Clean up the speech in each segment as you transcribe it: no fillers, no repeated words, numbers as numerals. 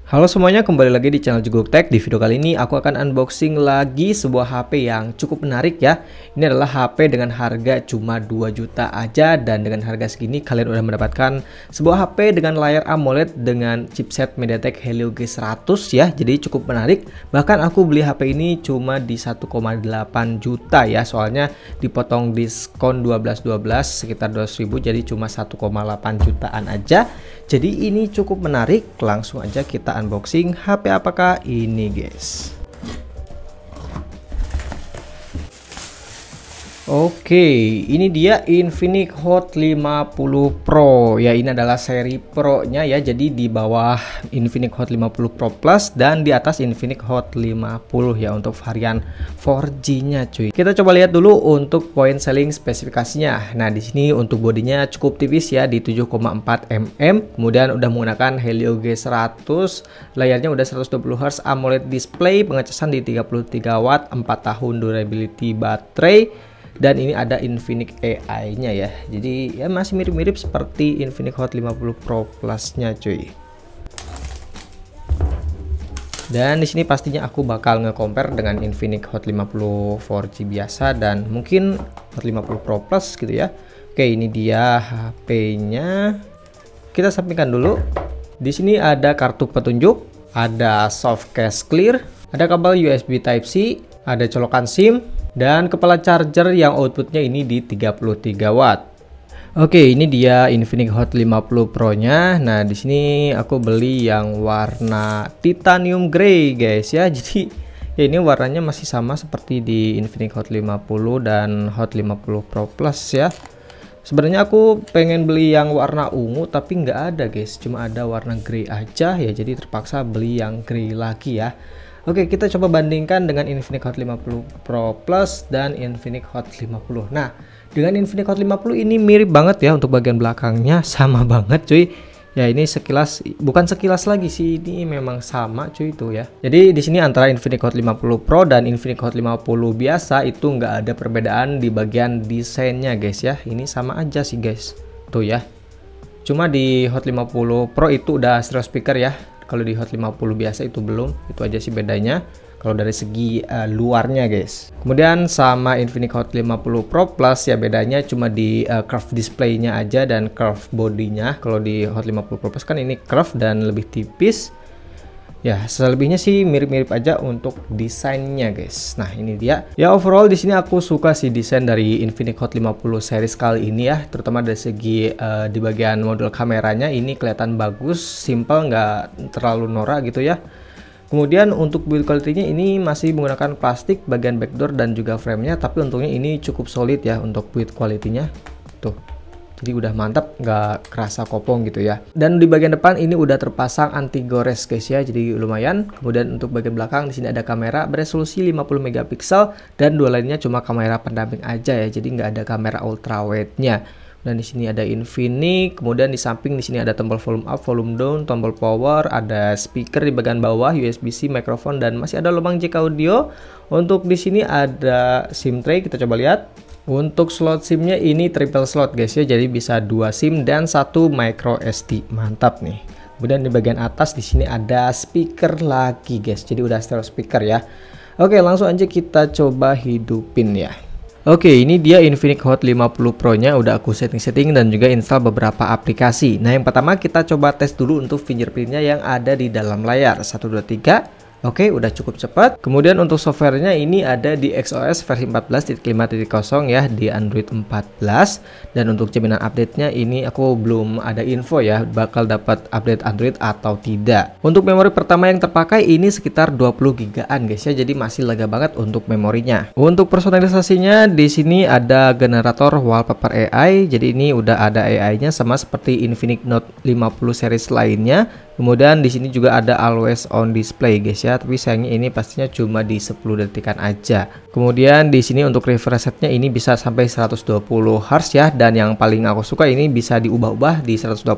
Halo semuanya, kembali lagi di channel Jeguk Tech. Di video kali ini aku akan unboxing lagi sebuah HP yang cukup menarik ya. Ini adalah HP dengan harga cuma 2 juta aja, dan dengan harga segini kalian udah mendapatkan sebuah HP dengan layar AMOLED dengan chipset MediaTek Helio G100 ya. Jadi cukup menarik. Bahkan aku beli HP ini cuma di 1,8 juta ya. Soalnya dipotong diskon 12 sekitar 200.000, jadi cuma 1,8 jutaan aja. Jadi ini cukup menarik. Langsung aja kita unboxing. HP apakah ini, guys? Oke, ini dia Infinix Hot 50 Pro ya. Ini adalah seri Pro-nya ya. Jadi di bawah Infinix Hot 50 Pro Plus dan di atas Infinix Hot 50 ya untuk varian 4G-nya, cuy. Kita coba lihat dulu untuk point selling spesifikasinya. Nah, di sini untuk bodinya cukup tipis ya di 7,4 mm. Kemudian udah menggunakan Helio G100, layarnya udah 120 Hz AMOLED display, pengecasan di 33 watt, 4 tahun durability baterai. Dan ini ada Infinix AI-nya ya. Jadi ya masih mirip-mirip seperti Infinix Hot 50 Pro Plus-nya, cuy. Dan di sini pastinya aku bakal nge-compare dengan Infinix Hot 50 4G biasa dan mungkin Hot 50 Pro Plus gitu ya. Oke, ini dia HP-nya. Kita sampingkan dulu. Di sini ada kartu petunjuk, ada soft case clear, ada kabel USB Type-C, ada colokan SIM, dan kepala charger yang outputnya ini di 33 watt. Oke, ini dia Infinix Hot 50 Pro-nya. Nah, di sini aku beli yang warna titanium grey, guys ya. Jadi ya ini warnanya masih sama seperti di Infinix Hot 50 dan Hot 50 Pro Plus ya. Sebenarnya aku pengen beli yang warna ungu tapi nggak ada, guys. Cuma ada warna grey aja ya. Jadi terpaksa beli yang grey lagi ya. Oke, kita coba bandingkan dengan Infinix Hot 50 Pro Plus dan Infinix Hot 50. Nah, dengan Infinix Hot 50 ini mirip banget ya untuk bagian belakangnya, sama banget cuy. Ya ini sekilas, bukan sekilas lagi sih, ini memang sama cuy itu ya. Jadi di sini antara Infinix Hot 50 Pro dan Infinix Hot 50 biasa itu nggak ada perbedaan di bagian desainnya, guys ya. Ini sama aja sih, guys. Tuh ya. Cuma di Hot 50 Pro itu udah stereo speaker ya. Kalau di Hot 50 biasa itu belum. Itu aja sih bedanya kalau dari segi luarnya, guys. Kemudian sama Infinix Hot 50 Pro Plus ya bedanya cuma di curve displaynya aja dan curve bodinya. Kalau di Hot 50 Pro Plus kan ini curve dan lebih tipis. Ya, selebihnya sih mirip-mirip aja untuk desainnya, guys. Nah, ini dia. Ya, overall di sini aku suka sih desain dari Infinix Hot 50 series kali ini ya, terutama dari segi di bagian model kameranya ini kelihatan bagus, simple, nggak terlalu norak gitu ya. Kemudian untuk build quality-nya ini masih menggunakan plastik bagian backdoor dan juga frame-nya, tapi untungnya ini cukup solid ya untuk build quality-nya. Tuh. Jadi udah mantap, nggak kerasa kopong gitu ya. Dan di bagian depan ini udah terpasang anti gores, guys ya, jadi lumayan. Kemudian untuk bagian belakang di sini ada kamera beresolusi 50 megapiksel dan dua lainnya cuma kamera pendamping aja ya, jadi nggak ada kamera ultra wide-nya. Dan di sini ada Infinix, kemudian di samping di sini ada tombol volume up, volume down, tombol power, ada speaker di bagian bawah, USB-C, mikrofon, dan masih ada lubang jack audio. Untuk di sini ada SIM tray, kita coba lihat. Untuk slot SIM-nya ini triple slot, guys ya, jadi bisa 2 SIM dan 1 micro SD. Mantap nih. Kemudian di bagian atas di sini ada speaker lagi, guys. Jadi udah stereo speaker ya. Oke, langsung aja kita coba hidupin ya. Oke, ini dia Infinix Hot 50 Pro-nya, udah aku setting-setting dan juga install beberapa aplikasi. Nah, yang pertama kita coba tes dulu untuk fingerprint-nya yang ada di dalam layar. 1 2 3. Oke, udah cukup cepat. Kemudian untuk softwarenya ini ada di XOS versi 14.5.0 ya, di Android 14. Dan untuk jaminan update-nya ini aku belum ada info ya, bakal dapat update Android atau tidak. Untuk memori pertama yang terpakai ini sekitar 20 gigaan, guys ya, jadi masih lega banget untuk memorinya. Untuk personalisasinya di sini ada generator wallpaper AI, jadi ini udah ada AI-nya sama seperti Infinix Note 50 series lainnya. Kemudian di sini juga ada always on display, guys ya, tapi sayangnya ini pastinya cuma di 10 detikan aja. Kemudian di sini untuk refresh rate-nya ini bisa sampai 120 Hz ya, dan yang paling aku suka ini bisa diubah-ubah di 120,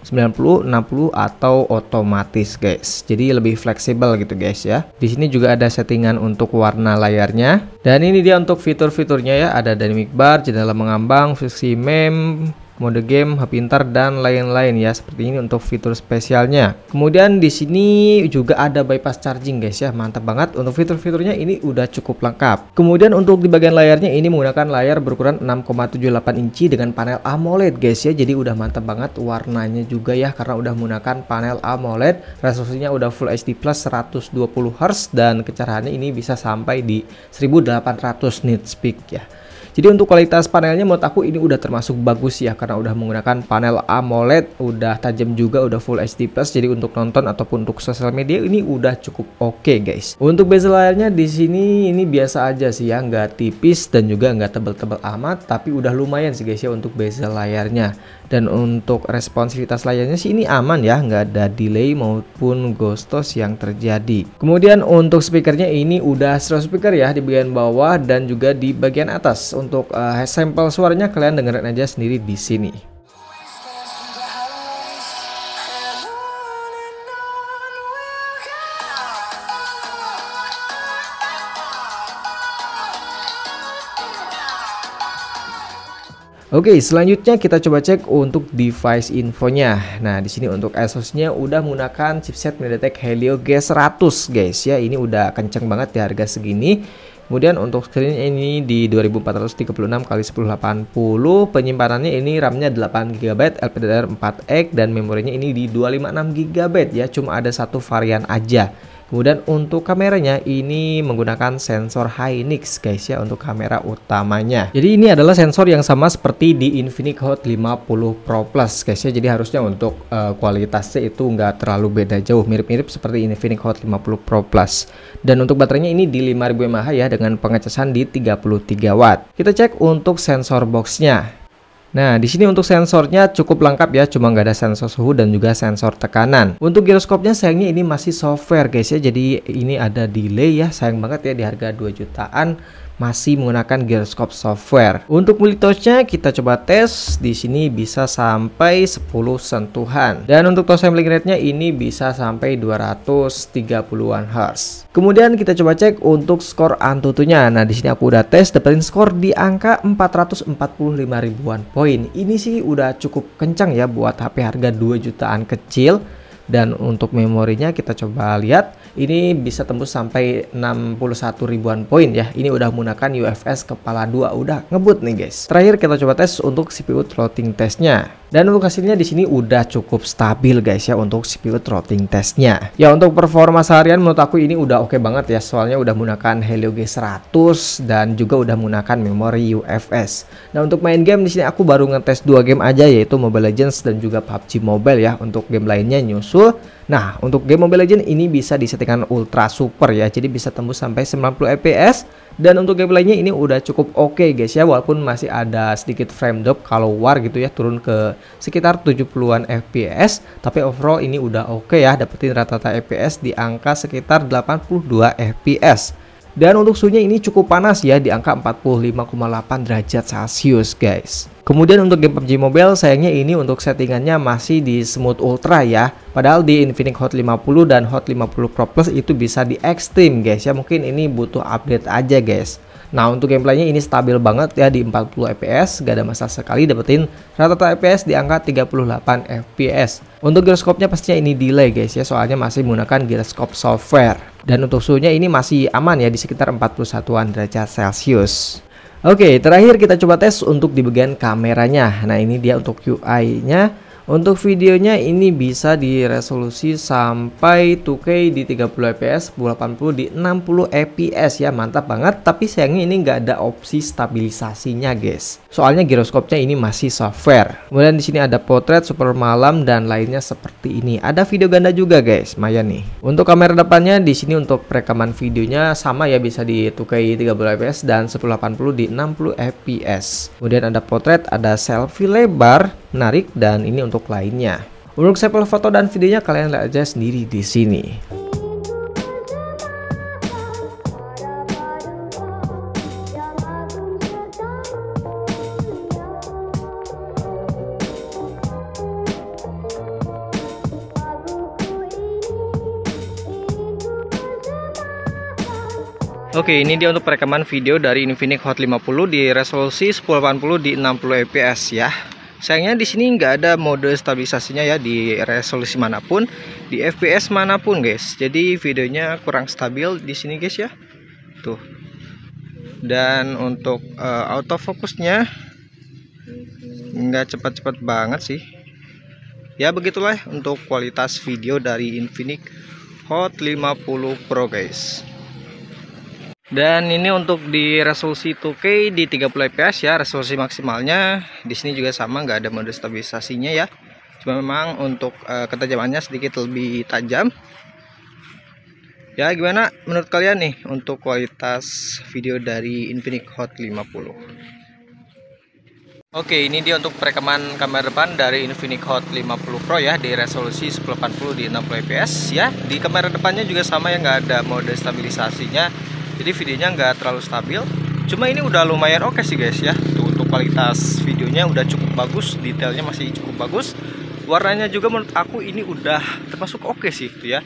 90, 60 atau otomatis, guys. Jadi lebih fleksibel gitu, guys ya. Di sini juga ada settingan untuk warna layarnya. Dan ini dia untuk fitur-fiturnya ya, ada dynamic bar, jendela mengambang, fungsi meme, mode game, pintar dan lain-lain ya. Seperti ini untuk fitur spesialnya. Kemudian di sini juga ada bypass charging guys ya. Mantap banget, untuk fitur-fiturnya ini udah cukup lengkap. Kemudian untuk di bagian layarnya ini menggunakan layar berukuran 6,78 inci dengan panel AMOLED guys ya. Jadi udah mantap banget, warnanya juga ya karena udah menggunakan panel AMOLED. Resolusinya udah Full HD Plus 120 Hz dan kecerahannya ini bisa sampai di 1800 nits peak ya. Jadi untuk kualitas panelnya menurut aku ini udah termasuk bagus ya karena udah menggunakan panel AMOLED, udah tajam juga, udah Full HD Plus. Jadi untuk nonton ataupun untuk sosial media ini udah cukup oke guys. Untuk bezel layarnya di sini ini biasa aja sih ya, nggak tipis dan juga nggak tebel-tebel amat, tapi udah lumayan sih guys ya untuk bezel layarnya. Dan untuk responsivitas layarnya sih ini aman ya, nggak ada delay maupun ghostos yang terjadi. Kemudian untuk speakernya ini udah stereo speaker ya di bagian bawah dan juga di bagian atas. Untuk sampel suaranya kalian dengerin aja sendiri di sini. Oke, selanjutnya kita coba cek untuk device infonya. Nah, di sini untuk ASUS-nya udah menggunakan chipset MediaTek Helio G100 guys ya. Ini udah kenceng banget di harga segini. Kemudian untuk screen ini di 2436x1080, penyimpanannya ini RAM-nya 8GB, LPDDR4X dan memorinya ini di 256GB ya. Cuma ada satu varian aja. Kemudian untuk kameranya ini menggunakan sensor Hynix guys ya untuk kamera utamanya. Jadi ini adalah sensor yang sama seperti di Infinix Hot 50 Pro Plus guys ya. Jadi harusnya untuk kualitasnya itu nggak terlalu beda jauh, mirip-mirip seperti Infinix Hot 50 Pro Plus. Dan untuk baterainya ini di 5000 mAh ya dengan pengecasan di 33 watt. Kita cek untuk sensor boxnya. Nah, di sini untuk sensornya cukup lengkap ya, cuma nggak ada sensor suhu dan juga sensor tekanan. Untuk giroskopnya sayangnya ini masih software guys ya, jadi ini ada delay ya, sayang banget ya di harga 2 jutaan masih menggunakan giroskop software. Untuk multitouch-nya kita coba tes, di sini bisa sampai 10 sentuhan. Dan untuk touch sampling rate-nya ini bisa sampai 230-an Hz. Kemudian kita coba cek untuk skor Antutunya. Nah, di sini aku udah tes dapetin skor di angka 445 ribuan poin. Ini sih udah cukup kencang ya buat HP harga 2 jutaan kecil. Dan untuk memorinya kita coba lihat, ini bisa tembus sampai 61 ribuan poin ya. Ini udah menggunakan UFS kepala 2, udah ngebut nih guys. Terakhir kita coba tes untuk CPU throttling testnya. Dan untuk hasilnya di sini udah cukup stabil guys ya untuk CPU throttling testnya. Ya untuk performa seharian menurut aku ini udah oke banget ya, soalnya udah menggunakan Helio G100 dan juga udah menggunakan memori UFS. Nah untuk main game di sini aku baru ngetes 2 game aja, yaitu Mobile Legends dan juga PUBG Mobile ya. Untuk game lainnya nyusul. Nah untuk game Mobile Legends ini bisa disettingkan ultra super ya, jadi bisa tembus sampai 90 fps. Dan untuk game lainnya ini udah cukup oke guys ya, walaupun masih ada sedikit frame drop kalau war gitu ya, turun ke sekitar 70-an fps, tapi overall ini udah oke ya, dapetin rata-rata fps di angka sekitar 82 fps. Dan untuk suhunya ini cukup panas ya, di angka 45,8 derajat Celcius guys. Kemudian untuk game PUBG Mobile sayangnya ini untuk settingannya masih di smooth ultra ya. Padahal di Infinix Hot 50 dan Hot 50 Pro Plus itu bisa di extreme guys ya. Mungkin ini butuh update aja guys. Nah untuk gameplaynya ini stabil banget ya di 40 fps, gak ada masalah sekali, dapetin rata-rata fps di angka 38 fps. Untuk giroskopnya pastinya ini delay guys ya, soalnya masih menggunakan giroskop software. Dan untuk suhunya ini masih aman ya di sekitar 41-an derajat Celcius. Oke, terakhir kita coba tes untuk di bagian kameranya. Nah ini dia untuk UI-nya. Untuk videonya ini bisa di resolusi sampai 2K di 30 fps, 1080 di 60 fps ya, mantap banget. Tapi sayangnya ini nggak ada opsi stabilisasinya guys. Soalnya giroskopnya ini masih software. Kemudian di sini ada potret, super malam dan lainnya seperti ini. Ada video ganda juga guys, lumayan nih. Untuk kamera depannya di sini untuk perekaman videonya sama ya, bisa di 2K 30 fps dan 1080 di 60 fps. Kemudian ada potret, ada selfie lebar, menarik, dan ini untuk lainnya. Untuk sampel foto dan videonya kalian lihat aja sendiri di sini. Oke, ini dia untuk perekaman video dari Infinix Hot 50 di resolusi 1080 di 60 fps ya. Sayangnya di sini nggak ada mode stabilisasinya ya, di resolusi manapun, di FPS manapun guys. Jadi videonya kurang stabil di sini guys ya. Tuh. Dan untuk autofocusnya nggak cepat-cepat banget sih. Ya begitulah untuk kualitas video dari Infinix Hot 50 Pro guys. Dan ini untuk di resolusi 2K di 30 fps ya, resolusi maksimalnya. Di sini juga sama, nggak ada mode stabilisasinya ya. Cuma memang untuk ketajamannya sedikit lebih tajam. Ya gimana menurut kalian nih untuk kualitas video dari Infinix Hot 50? Oke, ini dia untuk perekaman kamera depan dari Infinix Hot 50 Pro ya, di resolusi 1080 di 60 fps ya. Di kamera depannya juga sama ya, nggak ada mode stabilisasinya. Jadi videonya nggak terlalu stabil. Cuma ini udah lumayan oke sih guys ya. Tuh, untuk kualitas videonya udah cukup bagus, detailnya masih cukup bagus. Warnanya juga menurut aku ini udah termasuk oke sih tuh ya.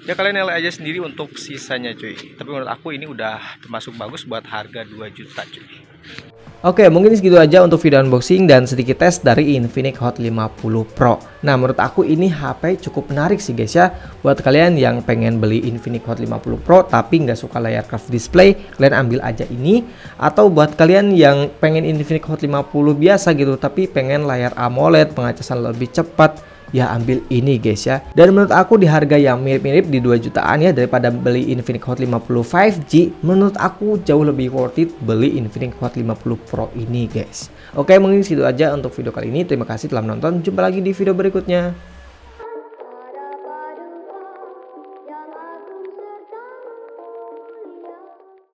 Ya kalian nilai aja sendiri untuk sisanya cuy. Tapi menurut aku ini udah termasuk bagus buat harga 2 juta cuy. Oke, mungkin segitu aja untuk video unboxing dan sedikit tes dari Infinix Hot 50 Pro. Nah, menurut aku ini HP cukup menarik sih guys ya. Buat kalian yang pengen beli Infinix Hot 50 Pro tapi nggak suka layar curved display, kalian ambil aja ini. Atau buat kalian yang pengen Infinix Hot 50 biasa gitu tapi pengen layar AMOLED, pengacasan lebih cepat, ya ambil ini guys ya. Dan menurut aku di harga yang mirip-mirip di 2 jutaan ya, daripada beli Infinix Hot 50 5G, menurut aku jauh lebih worth it beli Infinix Hot 50 Pro ini guys. Oke, mungkin segitu aja untuk video kali ini. Terima kasih telah menonton, jumpa lagi di video berikutnya.